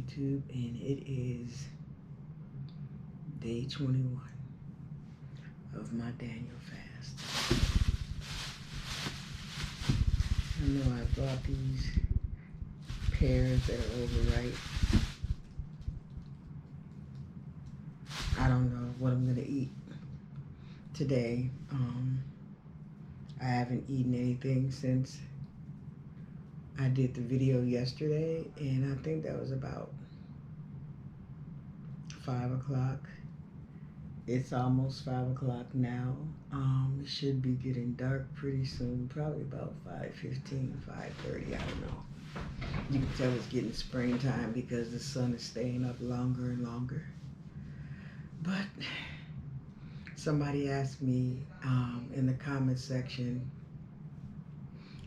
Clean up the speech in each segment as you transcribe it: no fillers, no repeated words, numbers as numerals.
YouTube, and it is day 21 of my Daniel fast. I know I bought these pears that are overripe. I don't know what I'm gonna eat today. I haven't eaten anything since I did the video yesterday, and I think that was about 5 o'clock. It's almost 5 o'clock now. It should be getting dark pretty soon, probably about 5:15, 5:30, I don't know. You can tell it's getting springtime because the sun is staying up longer and longer. But somebody asked me in the comment section,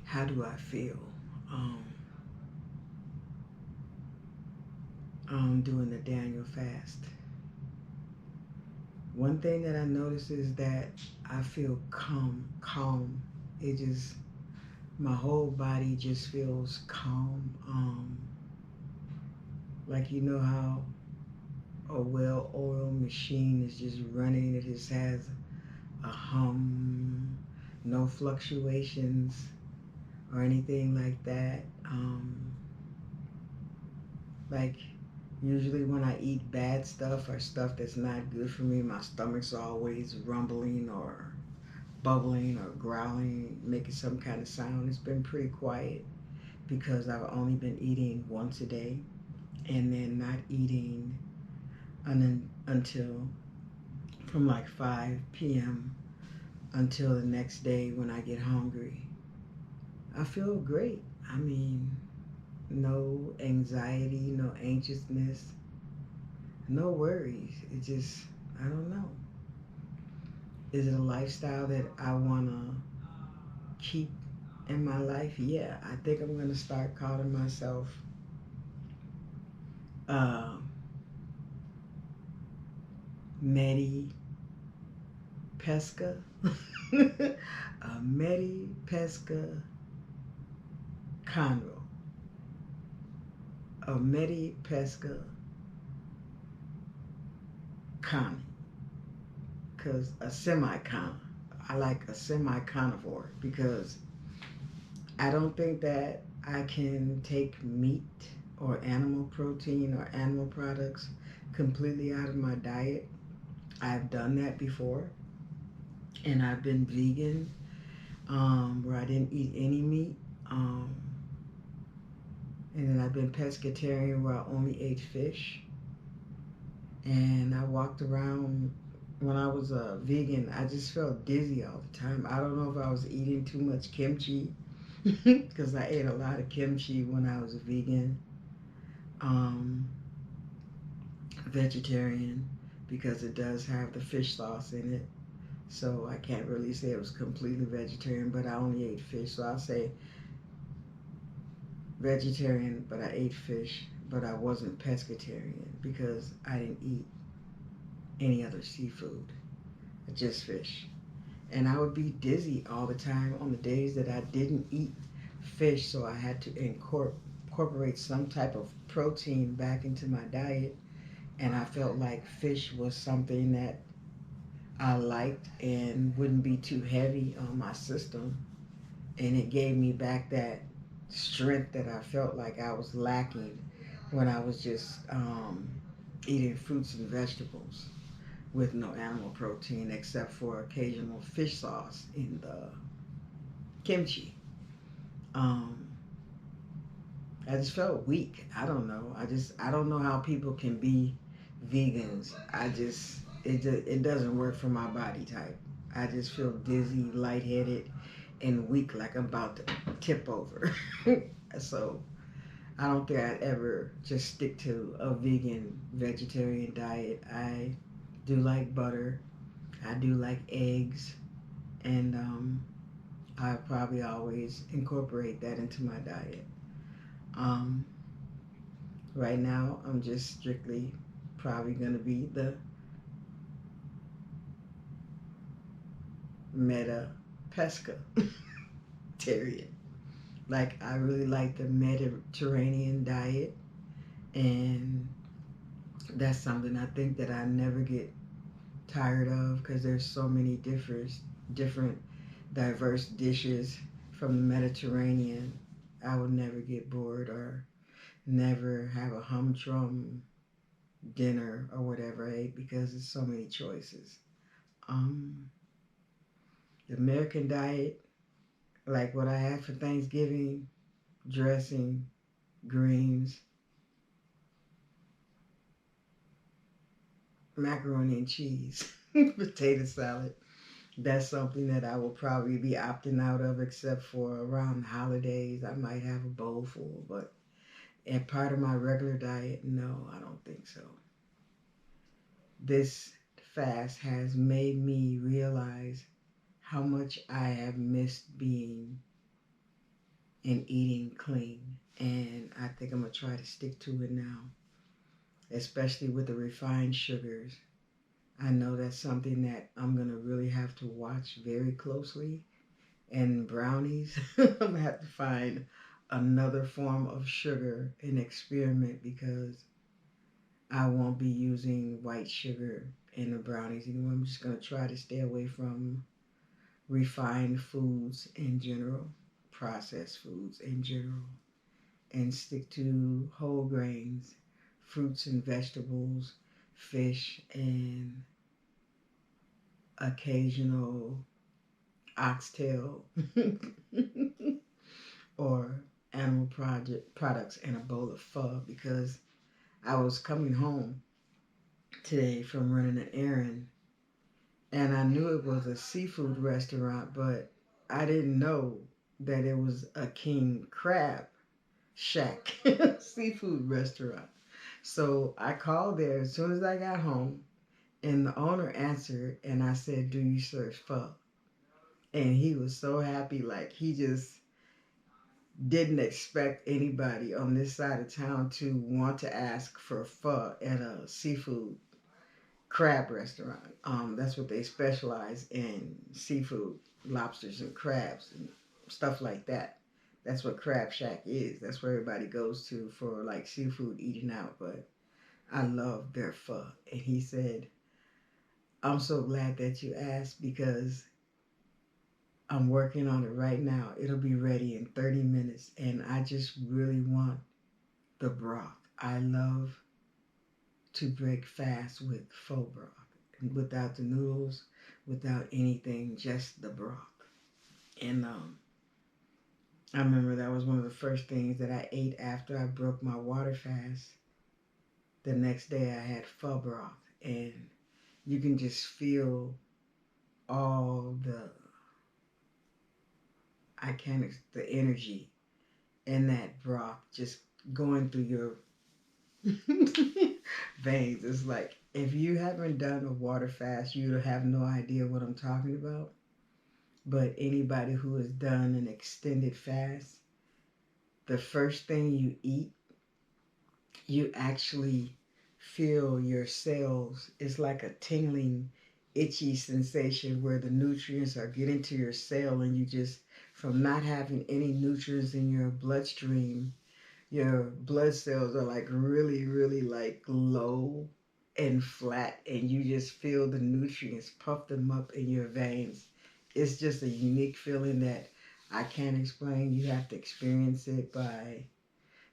how do I feel doing the Daniel fast? One thing that I notice is that I feel calm. It just, my whole body just feels calm. Like, you know how a well-oiled machine is just running, it just has a hum, no fluctuations or anything like that. Like, usually when I eat bad stuff or stuff that's not good for me, my stomach's always rumbling or bubbling or growling, making some kind of sound. It's been pretty quiet because I've only been eating once a day and then not eating until from like 5 p.m. until the next day when I get hungry. I feel great. I mean, no anxiety, no anxiousness, no worries. It just, I don't know. Is it a lifestyle that I want to keep in my life? Yeah, I think I'm going to start calling myself uh, Medi Pesca. Medi Pesca Conroe. Medi Pesca Connie. Because a semi-con. I like a semi-carnivore because I don't think that I can take meat or animal protein or animal products completely out of my diet. I've done that before, and I've been vegan, where I didn't eat any meat, and then I've been pescatarian where I only ate fish, and I walked around. When I was a vegan, I just felt dizzy all the time. I don't know if I was eating too much kimchi because I ate a lot of kimchi when I was a vegan. Vegetarian because it does have the fish sauce in it. So I can't really say it was completely vegetarian, but I only ate fish. So I'll say vegetarian, but I ate fish, but I wasn't pescatarian because I didn't eat any other seafood, just fish. And I would be dizzy all the time on the days that I didn't eat fish, so I had to incorporate some type of protein back into my diet. And I felt like fish was something that I liked and wouldn't be too heavy on my system. And it gave me back that strength that I felt like I was lacking when I was just eating fruits and vegetables with no animal protein except for occasional fish sauce in the kimchi. Um, I just felt weak. I don't know. I don't know how people can be vegans. It doesn't work for my body type. I just feel dizzy, lightheaded, and weak, like I'm about to tip over. So I don't think I'd ever just stick to a vegan vegetarian diet. I do like butter. I do like eggs, and I probably always incorporate that into my diet. Um, right now, I'm just strictly probably gonna be the Meta Pesca Terrian. Like, I really like the Mediterranean diet, And that's something I think that I never get tired of because there's so many different diverse dishes from the Mediterranean. I would never get bored or never have a humdrum dinner or whatever I ate because there's so many choices. Um, the American diet, like what I had for Thanksgiving, dressing, greens, macaroni and cheese, potato salad. That's something that I will probably be opting out of, except for around holidays. I might have a bowl full, but and part of my regular diet, no, I don't think so. This fast has made me realize how much I have missed being and eating clean. And I think I'm going to try to stick to it now, especially with the refined sugars. I know that's something that I'm going to really have to watch very closely. And brownies, I'm going to have to find another form of sugar and experiment because I won't be using white sugar in the brownies anymore. I'm just going to try to stay away from refined foods in general, processed foods in general, and stick to whole grains, fruits and vegetables, fish, and occasional oxtail or animal products and a bowl of pho because I was coming home today from running an errand and I knew it was a seafood restaurant, but I didn't know that it was a king crab shack seafood restaurant. So I called there as soon as I got home, and the owner answered, and I said, "Do you serve pho?" And he was so happy, like he just didn't expect anybody on this side of town to want to ask for pho at a seafood crab restaurant. That's what they specialize in, seafood, lobsters and crabs and stuff like that. That's what Crab Shack is. That's where everybody goes to for like seafood eating out. But I love their pho. And he said, "I'm so glad that you asked because I'm working on it right now. It'll be ready in 30 minutes. And I just really want the broth. I love to break fast with faux broth, without the noodles, without anything, just the broth." And I remember that was one of the first things that I ate after I broke my water fast. The next day I had pho broth, and you can just feel all the energy in that broth just going through your veins. It's like if you haven't done a water fast, you have no idea what I'm talking about. But anybody who has done an extended fast, the first thing you eat, you actually feel your cells. It's like a tingling, itchy sensation where the nutrients are getting to your cell, and you just, from not having any nutrients in your bloodstream, your blood cells are like really, really like low and flat, and you just feel the nutrients puff them up in your veins. It's just a unique feeling that I can't explain. You have to experience it by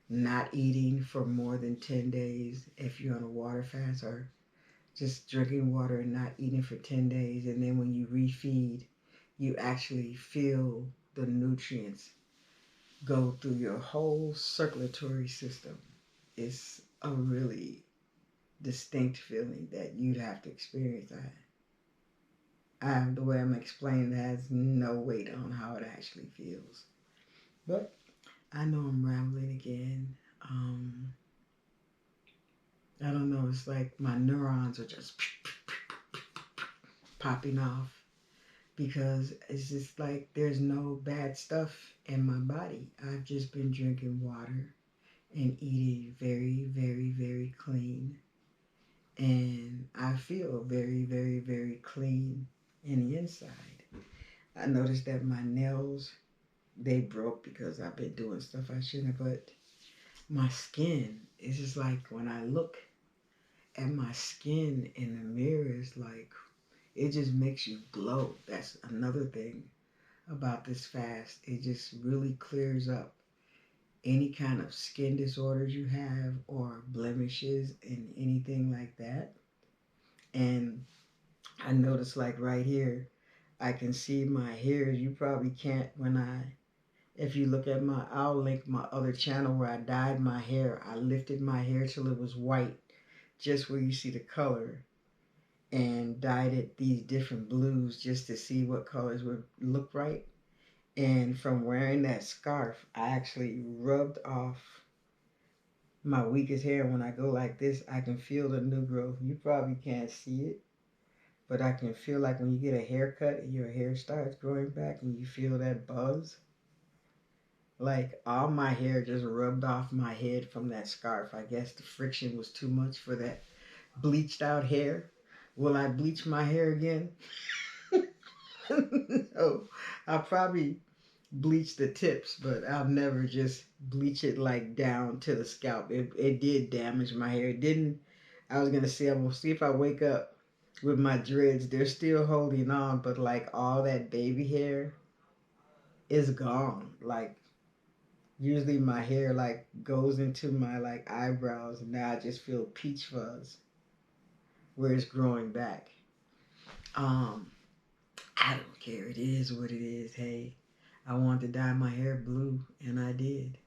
not eating for more than 10 days if you're on a water fast, or just drinking water and not eating for 10 days. And then when you refeed, you actually feel the nutrients go through your whole circulatory system. It's a really distinct feeling that you'd have to experience. The way I'm explaining it has no weight on how it actually feels. But I know I'm rambling again. I don't know. It's like my neurons are just popping off because it's just like there's no bad stuff in my body. I've just been drinking water and eating very, very, very clean. And I feel very, very, very clean in the inside. I noticed that my nails, they broke because I've been doing stuff I shouldn't have, but my skin, it's just like when I look at my skin in the mirror, it's like it just makes you glow. That's another thing about this fast. It just really clears up any kind of skin disorders you have or blemishes and anything like that. And I notice like right here, I can see my hair. You probably can't when if you look at I'll link my other channel where I dyed my hair. I lifted my hair till it was white, just where you see the color, and dyed it these different blues just to see what colors would look right. And from wearing that scarf, I actually rubbed off my weakest hair. When I go like this, I can feel the new growth. You probably can't see it, but I can feel like when you get a haircut and your hair starts growing back and you feel that buzz. Like all my hair just rubbed off my head from that scarf. I guess the friction was too much for that bleached out hair. Will I bleach my hair again? No. I'll probably bleach the tips, but I'll never just bleach it like down to the scalp. It did damage my hair. It didn't. I was gonna say I'm gonna see if I wake up with my dreads. They're still holding on, but like all that baby hair is gone. Like usually my hair like goes into my like eyebrows, and now I just feel peach fuzz where it's growing back. Um, I don't care. It is what it is. Hey, I wanted to dye my hair blue, and I did.